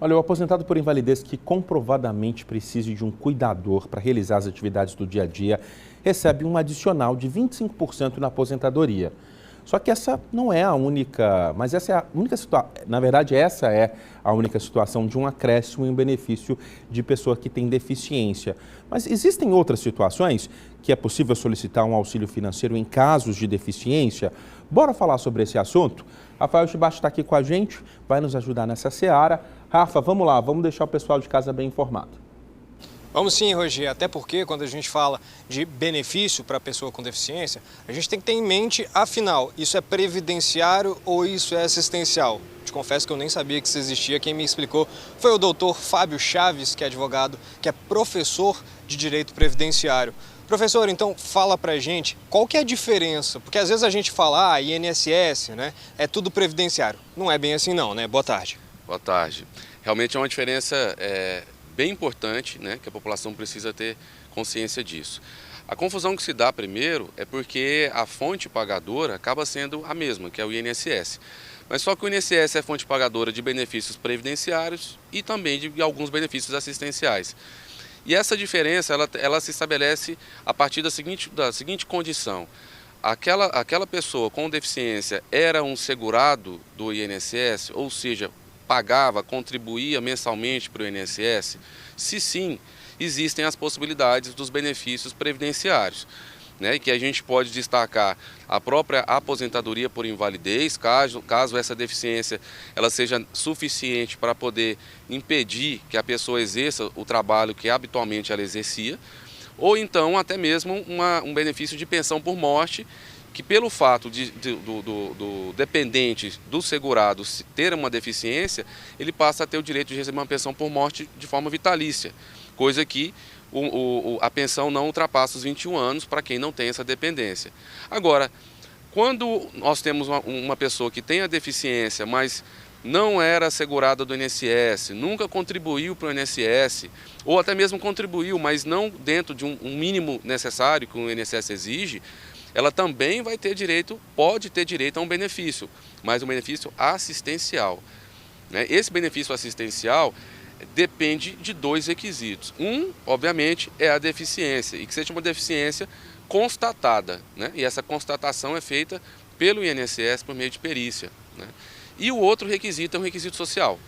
Olha, o aposentado por invalidez que comprovadamente precise de um cuidador para realizar as atividades do dia a dia recebe um adicional de 25% na aposentadoria. Só que essa não é a única, mas essa é a única situação, na verdade essa é a única situação de um acréscimo em um benefício de pessoa que tem deficiência. Mas existem outras situações que é possível solicitar um auxílio financeiro em casos de deficiência? Bora falar sobre esse assunto? Rafael Chibachi está aqui com a gente, vai nos ajudar nessa seara. Rafa, vamos lá, vamos deixar o pessoal de casa bem informado. Vamos sim, Roger, até porque quando a gente fala de benefício para a pessoa com deficiência, a gente tem que ter em mente, afinal, isso é previdenciário ou isso é assistencial? Te confesso que eu nem sabia que isso existia, quem me explicou foi o doutor Fábio Chaves, que é advogado, que é professor de Direito Previdenciário. Professor, então fala pra gente qual que é a diferença, porque às vezes a gente fala, INSS, né, é tudo previdenciário. Não é bem assim não, né? Boa tarde. Boa tarde. Realmente é uma diferença bem importante, né, que a população precisa ter consciência disso. A confusão que se dá primeiro é porque a fonte pagadora acaba sendo a mesma, que é o INSS. Mas só que o INSS é fonte pagadora de benefícios previdenciários e também de alguns benefícios assistenciais. E essa diferença ela se estabelece a partir da seguinte condição. Aquela pessoa com deficiência era um segurado do INSS, ou seja, pagava, contribuía mensalmente para o INSS? Se sim, existem as possibilidades dos benefícios previdenciários, né, que a gente pode destacar a própria aposentadoria por invalidez, caso essa deficiência ela seja suficiente para poder impedir que a pessoa exerça o trabalho que habitualmente ela exercia, ou então até mesmo um benefício de pensão por morte, que pelo fato do dependente do segurado ter uma deficiência, ele passa a ter o direito de receber uma pensão por morte de forma vitalícia, coisa que a pensão não ultrapassa os 21 anos para quem não tem essa dependência. Agora, quando nós temos uma pessoa que tem a deficiência, mas não era segurada do INSS, nunca contribuiu para o INSS, ou até mesmo contribuiu, mas não dentro de um mínimo necessário que o INSS exige, ela também vai ter direito, pode ter direito a um benefício, mas um benefício assistencial, né? Esse benefício assistencial depende de dois requisitos. Um, obviamente, é a deficiência, e que seja uma deficiência constatada, né? E essa constatação é feita pelo INSS por meio de perícia, né? E o outro requisito é um requisito social.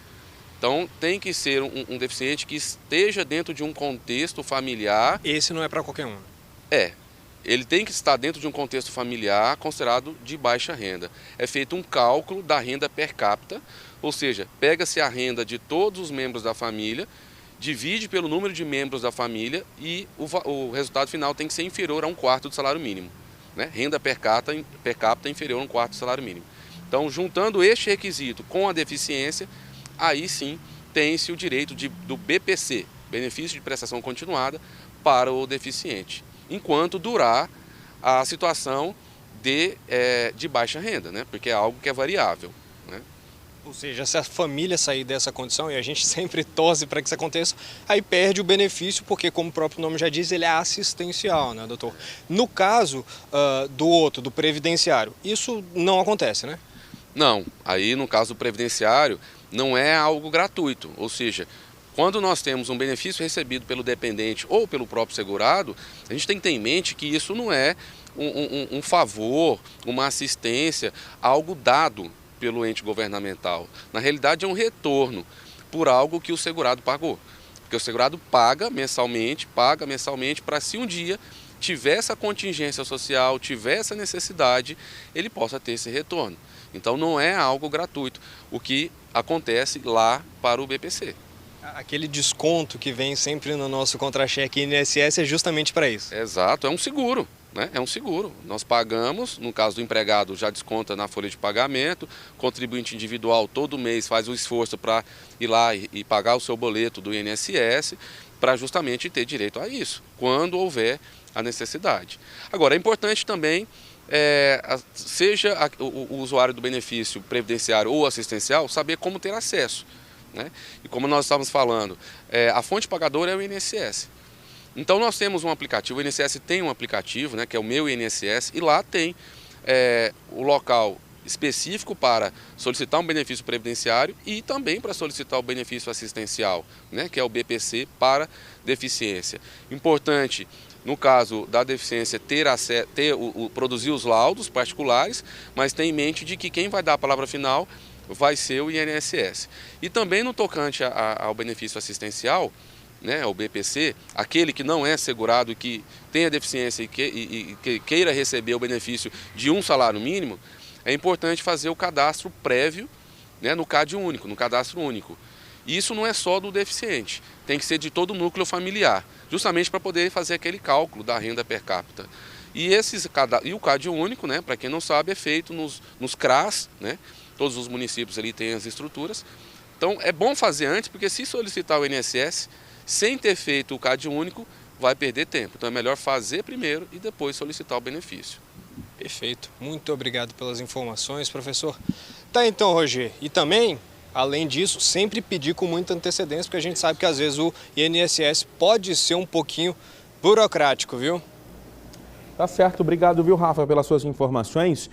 Então, tem que ser um deficiente que esteja dentro de um contexto familiar. Esse não é para qualquer um. Ele tem que estar dentro de um contexto familiar considerado de baixa renda. É feito um cálculo da renda per capita, ou seja, pega-se a renda de todos os membros da família, divide pelo número de membros da família e o resultado final tem que ser inferior a 1/4 do salário mínimo, né? Renda per capita inferior a 1/4 do salário mínimo. Então, juntando este requisito com a deficiência, aí sim tem-se o direito do BPC, benefício de prestação continuada, para o deficiente, enquanto durar a situação de baixa renda, né? Porque é algo que é variável, né? Ou seja, se a família sair dessa condição, e a gente sempre torce para que isso aconteça, aí perde o benefício, porque como o próprio nome já diz, ele é assistencial, né, doutor? No caso do previdenciário, isso não acontece, né? Não, aí no caso do previdenciário não é algo gratuito, ou seja, quando nós temos um benefício recebido pelo dependente ou pelo próprio segurado, a gente tem que ter em mente que isso não é um favor, uma assistência, algo dado pelo ente governamental. Na realidade é um retorno por algo que o segurado pagou. Porque o segurado paga mensalmente para se um dia tiver essa contingência social, tiver essa necessidade, ele possa ter esse retorno. Então não é algo gratuito, o que acontece lá para o BPC. Aquele desconto que vem sempre no nosso contra-cheque INSS é justamente para isso. Exato, é um seguro, né? É um seguro. Nós pagamos, no caso do empregado já desconta na folha de pagamento, contribuinte individual todo mês faz o esforço para ir lá e pagar o seu boleto do INSS, para justamente ter direito a isso, quando houver a necessidade. Agora, é importante também, seja o usuário do benefício previdenciário ou assistencial, saber como ter acesso, né? E como nós estávamos falando, a fonte pagadora é o INSS. Então nós temos um aplicativo, o INSS tem um aplicativo, né, que é o Meu INSS, e lá tem o local específico para solicitar um benefício previdenciário e também para solicitar o benefício assistencial, né, que é o BPC para deficiência. Importante, no caso da deficiência, produzir os laudos particulares, mas ter em mente de que quem vai dar a palavra final vai ser o INSS. E também no tocante ao benefício assistencial, né, o BPC, aquele que não é segurado e que tenha deficiência e que queira receber o benefício de um salário mínimo, é importante fazer o cadastro prévio, né, no CAD único, no cadastro único. E isso não é só do deficiente, tem que ser de todo o núcleo familiar, justamente para poder fazer aquele cálculo da renda per capita. E o CAD único, né, para quem não sabe, é feito nos CRAS, né, todos os municípios ali têm as estruturas. Então é bom fazer antes, porque se solicitar o INSS, sem ter feito o CAD único, vai perder tempo. Então é melhor fazer primeiro e depois solicitar o benefício. Perfeito. Muito obrigado pelas informações, professor. Tá então, Roger. E também, além disso, sempre pedir com muita antecedência, porque a gente sabe que às vezes o INSS pode ser um pouquinho burocrático, viu? Tá certo. Obrigado, viu, Rafa, pelas suas informações.